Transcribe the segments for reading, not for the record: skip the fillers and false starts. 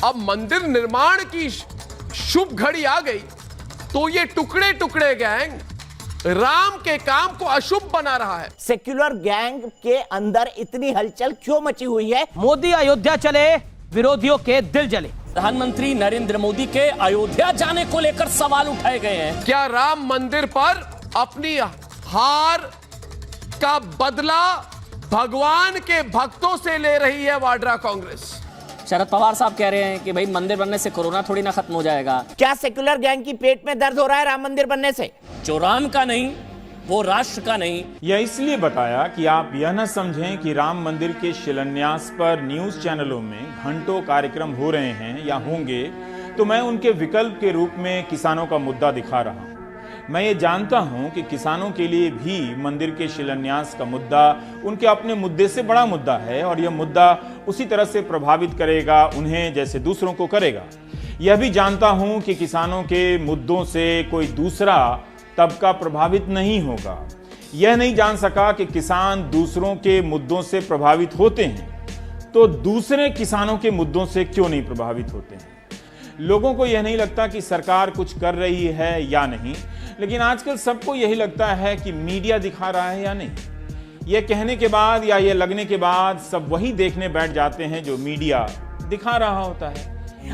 अब मंदिर निर्माण की शुभ घड़ी आ गई तो ये टुकड़े टुकड़े गैंग राम के काम को अशुभ बना रहा है। सेक्युलर गैंग के अंदर इतनी हलचल क्यों मची हुई है? मोदी अयोध्या चले, विरोधियों के दिल जले। प्रधानमंत्री नरेंद्र मोदी के अयोध्या जाने को लेकर सवाल उठाए गए हैं। क्या राम मंदिर पर अपनी हार का बदला भगवान के भक्तों से ले रही है वाड्रा कांग्रेस? शरद पवार साहब कह रहे हैं कि भाई मंदिर बनने से कोरोना थोड़ी ना खत्म हो जाएगा। क्या सेक्युलर गैंग की पेट में दर्द हो रहा है राम मंदिर बनने से? जो राम का नहीं वो राष्ट्र का नहीं। यह इसलिए बताया कि आप यह न समझें कि राम मंदिर के शिलान्यास पर न्यूज चैनलों में घंटों कार्यक्रम हो रहे हैं या होंगे, तो मैं उनके विकल्प के रूप में किसानों का मुद्दा दिखा रहा हूं। मैं ये जानता हूं कि किसानों के लिए भी मंदिर के शिलान्यास का मुद्दा उनके अपने मुद्दे से बड़ा मुद्दा है और यह मुद्दा उसी तरह से प्रभावित करेगा उन्हें जैसे दूसरों को करेगा। यह भी जानता हूं कि किसानों के मुद्दों से कोई दूसरा तबका प्रभावित नहीं होगा। यह नहीं जान सका कि किसान दूसरों के मुद्दों से प्रभावित होते हैं, तो दूसरे किसानों के मुद्दों से क्यों नहीं प्रभावित होते हैं। लोगों को यह नहीं लगता कि सरकार कुछ कर रही है या नहीं, लेकिन आजकल सबको यही लगता है कि मीडिया दिखा रहा है या नहीं। यह कहने के बाद या यह लगने के बाद सब वही देखने बैठ जाते हैं जो मीडिया दिखा रहा होता है।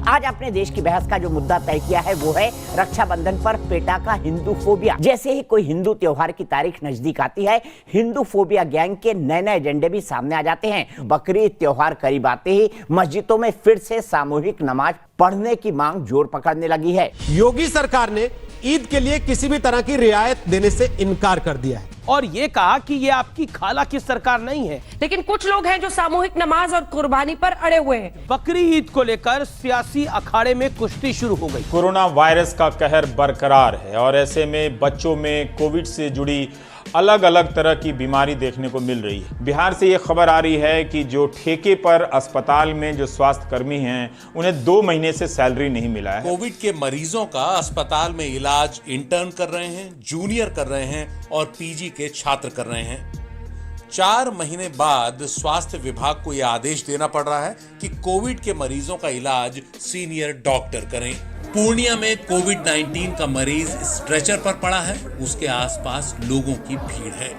आज अपने देश की बहस का जो मुद्दा तय किया है वो है रक्षाबंधन पर पेटा का हिंदू फोबिया। जैसे ही कोई हिंदू त्योहार की तारीख नजदीक आती है, हिंदू फोबिया गैंग के नए नए एजेंडे भी सामने आ जाते हैं। बकरीद त्योहार करीब आते ही मस्जिदों में फिर से सामूहिक नमाज पढ़ने की मांग जोर पकड़ने लगी है। योगी सरकार ने ईद के लिए किसी भी तरह की रियायत देने से इनकार कर दिया है और ये कहा कि ये आपकी खाला की सरकार नहीं है। लेकिन कुछ लोग हैं जो सामूहिक नमाज और कुर्बानी पर अड़े हुए हैं। बकरी ईद को लेकर सियासी अखाड़े में कुश्ती शुरू हो गई। कोरोना वायरस का कहर बरकरार है और ऐसे में बच्चों में कोविड से जुड़ी अलग अलग तरह की बीमारी देखने को मिल रही है। बिहार से ये खबर आ रही है कि जो ठेके पर अस्पताल में जो स्वास्थ्य कर्मी हैं, उन्हें 2 महीने से सैलरी नहीं मिला है। कोविड के मरीजों का अस्पताल में इलाज इंटर्न कर रहे हैं, जूनियर कर रहे हैं और पीजी के छात्र कर रहे हैं। 4 महीने बाद स्वास्थ्य विभाग को यह आदेश देना पड़ रहा है कि कोविड के मरीजों का इलाज सीनियर डॉक्टर करें। पूर्णिया में कोविड-19 का मरीज स्ट्रेचर पर पड़ा है, उसके आसपास लोगों की भीड़ है।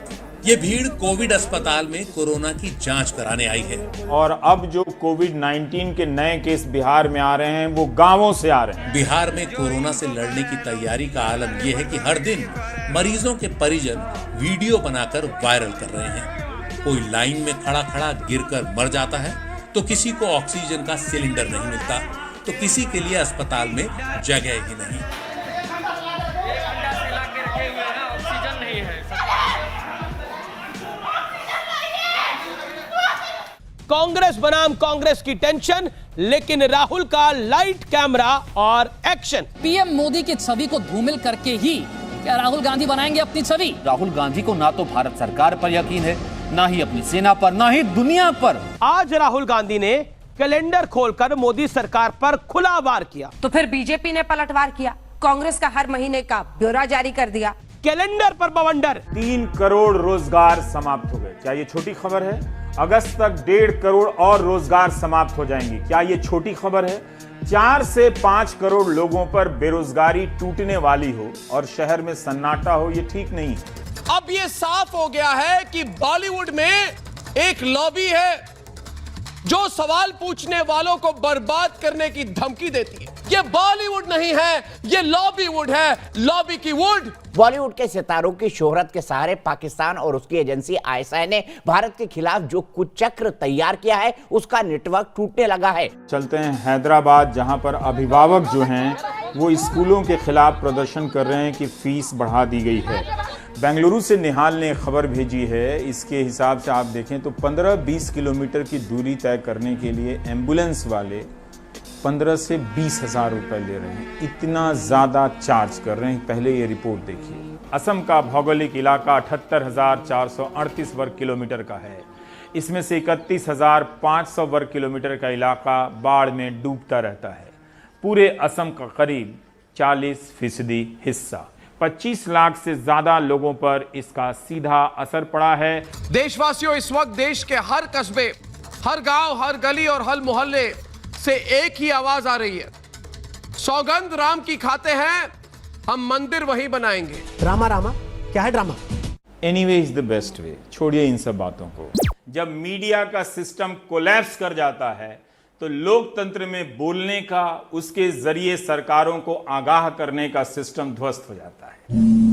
ये भीड़ कोविड अस्पताल में कोरोना की जांच कराने आई है। और अब जो कोविड-19 के नए केस बिहार में आ रहे हैं वो गांवों से आ रहे हैं। बिहार में कोरोना से लड़ने की तैयारी का आलम यह है कि हर दिन मरीजों के परिजन वीडियो बनाकर वायरल कर रहे हैं। कोई लाइन में खड़ा खड़ा गिरकर मर जाता है, तो किसी को ऑक्सीजन का सिलेंडर नहीं मिलता, तो किसी के लिए अस्पताल में जगह ही नहीं। कांग्रेस बनाम कांग्रेस की टेंशन, लेकिन राहुल का लाइट कैमरा और एक्शन। पीएम मोदी की छवि को धूमिल करके ही क्या राहुल गांधी बनाएंगे अपनी छवि? राहुल गांधी को ना तो भारत सरकार पर यकीन है, ना ही अपनी सेना पर, ना ही दुनिया पर। आज राहुल गांधी ने कैलेंडर खोलकर मोदी सरकार पर खुला वार किया। तो फिर बीजेपी ने पलटवार किया, कांग्रेस का हर महीने का ब्यौरा जारी कर दिया। कैलेंडर पर बवंडर। 3 करोड़ रोजगार समाप्त हो गए। क्या ये छोटी खबर है? अगस्त तक 1.5 करोड़ और रोजगार समाप्त हो जाएंगे। क्या ये छोटी खबर है? 4 से 5 करोड़ लोगों पर बेरोजगारी टूटने वाली हो और शहर में सन्नाटा हो, ये ठीक नहीं है। अब ये साफ हो गया है कि बॉलीवुड में एक लॉबी है जो सवाल पूछने वालों को बर्बाद करने की धमकी देती है। ये बॉलीवुड नहीं है, ये लॉबीवुड है, लॉबी की वुड। बॉलीवुड के सितारों की शोहरत के सहारे पाकिस्तान और उसकी एजेंसी आईएसआई ने भारत के खिलाफ जो कुचक्र तैयार किया है, उसका नेटवर्क टूटने लगा है। चलते हैं हैदराबाद, जहां पर अभिभावक जो हैं वो स्कूलों के खिलाफ प्रदर्शन कर रहे हैं कि फीस बढ़ा दी गई है। बेंगलुरु से निहाल ने खबर भेजी है। इसके हिसाब से आप देखें तो 15-20 किलोमीटर की दूरी तय करने के लिए एम्बुलेंस वाले 15 से 20 हजार रुपए ले रहे हैं। इतना ज़्यादा चार्ज कर रहे हैं। पहले ये रिपोर्ट देखिए। असम का भौगोलिक इलाका 78,438 वर्ग किलोमीटर का है। इसमें से 31,500 वर्ग किलोमीटर का इलाका बाढ़ में डूबता रहता है। पूरे असम का करीब 40% हिस्सा, 25 लाख से ज्यादा लोगों पर इसका सीधा असर पड़ा है। देशवासियों, इस वक्त देश के हर कस्बे, हर गांव, हर गली और हर मोहल्ले से एक ही आवाज आ रही है, सौगंध राम की खाते हैं, हम मंदिर वही बनाएंगे। ड्रामा रामा क्या है drama? Anyway is the best way. छोड़िए इन सब बातों को। जब मीडिया का सिस्टम कोलैप्स कर जाता है तो लोकतंत्र में बोलने का, उसके जरिए सरकारों को आगाह करने का सिस्टम ध्वस्त हो जाता है।